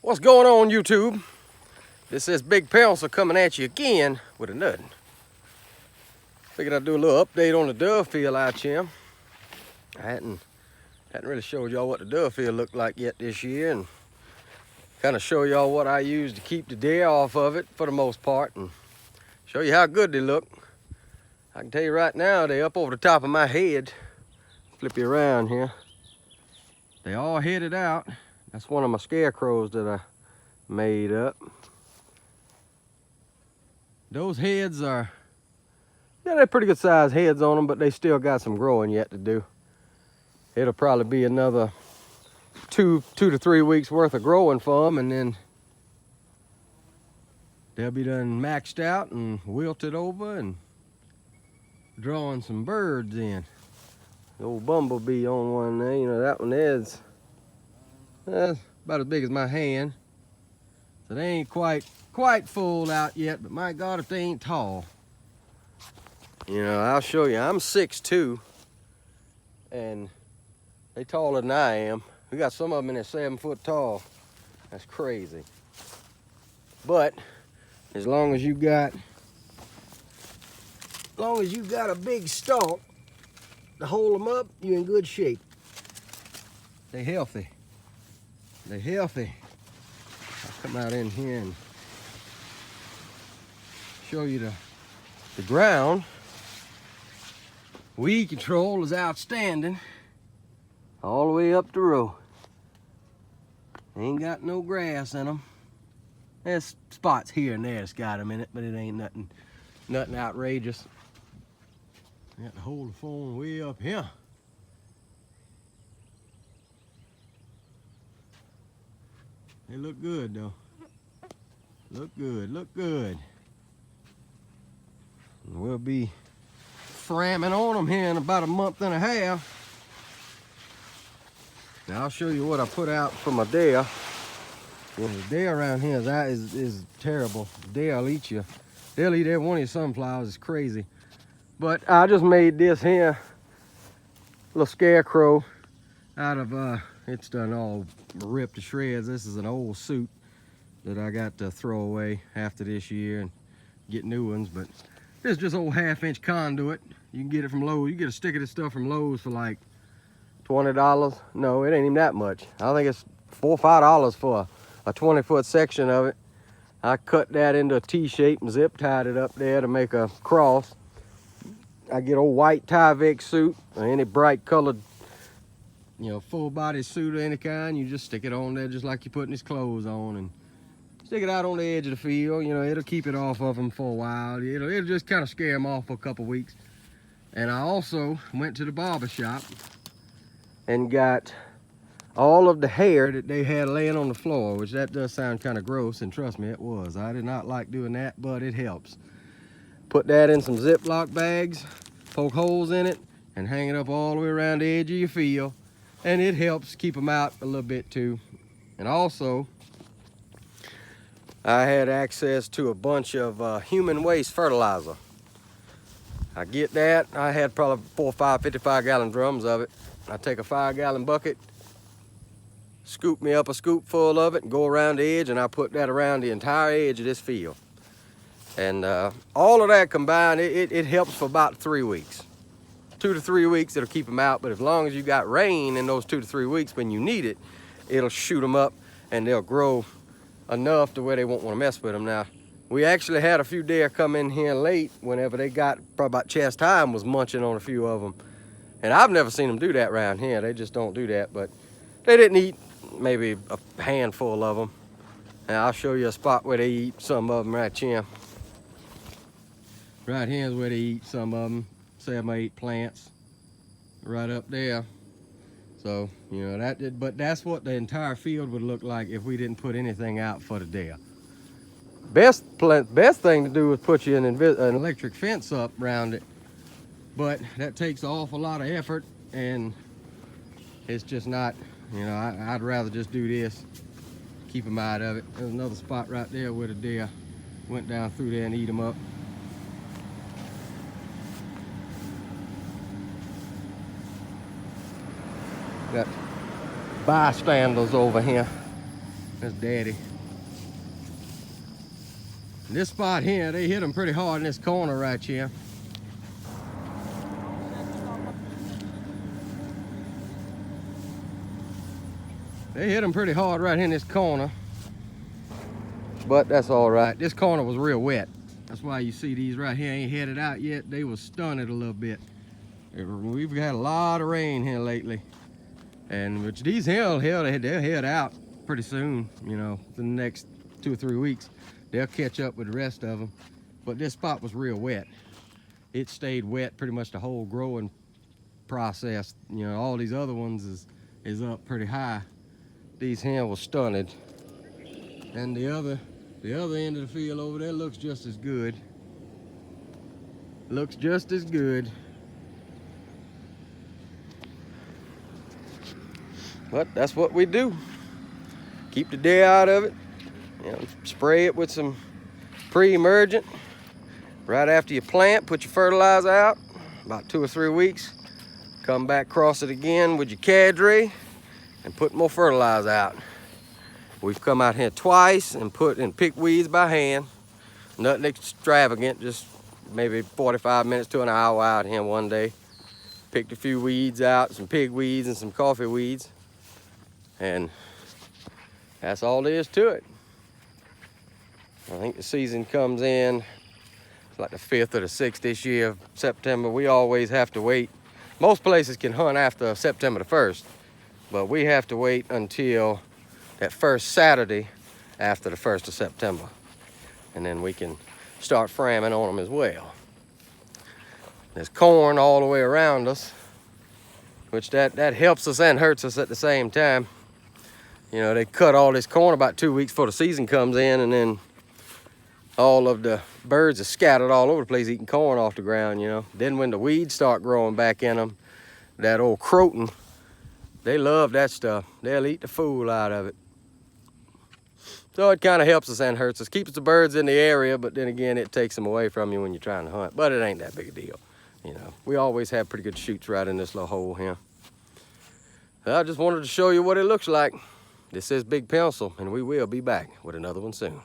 What's going on, YouTube? This is Big Pencil coming at you again with a nut. Figured I'd do a little update on the dove field out here. I hadn't really showed y'all what the dove field looked like yet this year, and kind of show y'all what I use to keep the deer off of it for the most part, and show you how good they look. I can tell you right now, they up over the top of my head. Flip you around here. They all headed out. That's one of my scarecrows that I made up. Those heads are, yeah, they're pretty good sized heads on them, but they still got some growing yet to do. It'll probably be another two to 3 weeks worth of growing for them, and then they'll be done maxed out and wilted over and drawing some birds in. The old bumblebee on one there, you know, that one is about as big as my hand. So they ain't quite full out yet, but my God, if they ain't tall. You know, I'll show you. I'm 6'2", and they taller than I am. We got some of them in there 7 foot tall. That's crazy. But as long as you got a big stalk to hold them up, you're in good shape. They healthy. They're healthy. I'll come out in here and show you the ground. Weed control is outstanding all the way up the row. Ain't got no grass in them. There's spots here and there that's got them in it, but it ain't nothing outrageous. I got to hold the phone way up here. They look good though. Look good, look good. And we'll be framming on them here in about a month and a half. Now I'll show you what I put out for my deer. Well, the deer around here is terrible. The deer will eat you. They'll eat every one of your sunflowers. It's crazy. But I just made this here little scarecrow out of it's done all ripped to shreds. This is an old suit that I got to throw away after this year and get new ones, but this is just old 1/2-inch conduit. You can get it from Lowe's. You get a stick of this stuff from Lowe's for like $20. No, it ain't even that much. I think it's $4 or $5 for a 20-foot section of it. I cut that into a T shape and zip tied it up there to make a cross. I get old white Tyvek suit or any bright colored, you know, full body suit of any kind. You just stick it on there just like you're putting his clothes on, and stick it out on the edge of the field. You know, it'll keep it off of him for a while. It'll just kind of scare him off for a couple weeks. And I also went to the barber shop and got all of the hair that they had laying on the floor, which that does sound kind of gross, and trust me, it was. I did not like doing that, but it helps. Put that in some Ziploc bags, poke holes in it, and hang it up all the way around the edge of your field. And it helps keep them out a little bit too. And also, I had access to a bunch of human waste fertilizer. I get that. I had probably 4 or 5 55-gallon drums of it. I take a 5-gallon bucket, scoop me up a scoop full of it, and go around the edge, and I put that around the entire edge of this field. And all of that combined, it helps for about 3 weeks. 2 to 3 weeks, it'll keep them out, but as long as you got rain in those 2 to 3 weeks when you need it, it'll shoot them up and they'll grow enough to where they won't want to mess with them. Now, we actually had a few deer come in here late whenever they got probably about chest high and was munching on a few of them. And I've never seen them do that around here. They just don't do that, but they didn't eat maybe a handful of them. And I'll show you a spot where they eat some of them right here. Right here is where they eat some of them. 7 or 8 plants right up there. So, you know, but that's what the entire field would look like if we didn't put anything out for the deer. Best thing to do is put you an electric fence up around it, but that takes an awful lot of effort, and it's just not, you know, I'd rather just do this, keep them out of it. There's another spot right there where the deer went down through there and eat them up. Got bystanders over here. That's Daddy. This spot here, they hit them pretty hard in this corner right here. They hit them pretty hard right here in this corner. But that's all right. This corner was real wet. That's why you see these right here ain't headed out yet. They was stunted a little bit. We've had a lot of rain here lately. And which these they'll head out pretty soon, you know, the next 2 or 3 weeks. They'll catch up with the rest of them. But this spot was real wet. It stayed wet pretty much the whole growing process. You know, all these other ones is up pretty high. These here was stunted. And the other end of the field over there looks just as good. Looks just as good. But that's what we do. Keep the deer out of it. You know, spray it with some pre-emergent. Right after you plant, put your fertilizer out. About 2 or 3 weeks. Come back, cross it again with your cadre, and put more fertilizer out. We've come out here twice and picked weeds by hand. Nothing extravagant, just maybe 45 minutes to an hour out here one day. Picked a few weeds out, some pig weeds and some coffee weeds. And that's all there is to it. I think the season comes in, it's like the 5th or the 6th-ish year of September. We always have to wait. Most places can hunt after September the 1st, but we have to wait until that first Saturday after the 1st of September. And then we can start framming on them as well. There's corn all the way around us, which that helps us and hurts us at the same time. You know, they cut all this corn about 2 weeks before the season comes in, and then all of the birds are scattered all over the place eating corn off the ground, you know. Then when the weeds start growing back in them, that old croton, they love that stuff. They'll eat the fool out of it. So it kind of helps us and hurts us. Keeps the birds in the area, but then again, it takes them away from you when you're trying to hunt. But it ain't that big a deal, you know. We always have pretty good shoots right in this little hole here. I just wanted to show you what it looks like. This is Big Pencil, and we will be back with another one soon.